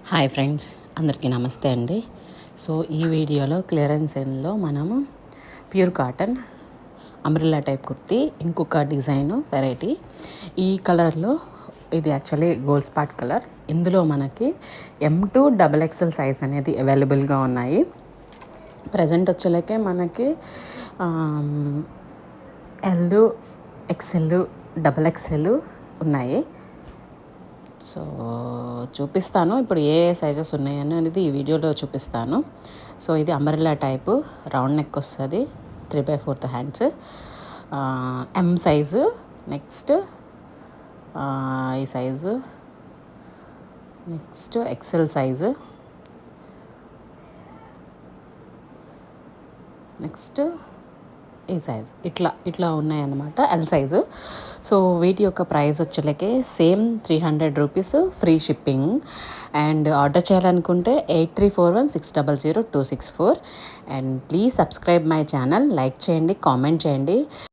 Hi friends, అందరికీ నమస్తే అండి. సో ఈ వీడియోలో క్లియరెన్స్ సేల్లో మనము pure cotton umbrella type kurti ఇంకొక డిజైన్ వెరైటీ ఈ కలర్లో. ఇది యాక్చువల్లీ గోల్డ్ స్పాట్ కలర్. ఇందులో మనకి M2 XXL సైజ్ అనేది అవైలబుల్గా ఉన్నాయి. ప్రజెంట్ వచ్చేలాకే మనకి L, XL, XXL ఉన్నాయి. సో చూపిస్తాను ఇప్పుడు ఏ సైజెస్ ఉన్నాయని అనేది ఈ వీడియోలో చూపిస్తాను. సో ఇది అంబ్రెల్లా టైపు, రౌండ్ నెక్ వస్తుంది, 3/4 హ్యాండ్స్, M సైజు. నెక్స్ట్ ఈ size, next XL size, next ఈ సైజ్, ఇట్లా ఉన్నాయన్నమాట L సైజు. సో వీటి యొక్క ప్రైస్ వచ్చేలకే same 300 rupees, free shipping. And order చేయాలనుకుంటే 8341600264. And please subscribe my channel, like చేయండి, కామెంట్ చేయండి.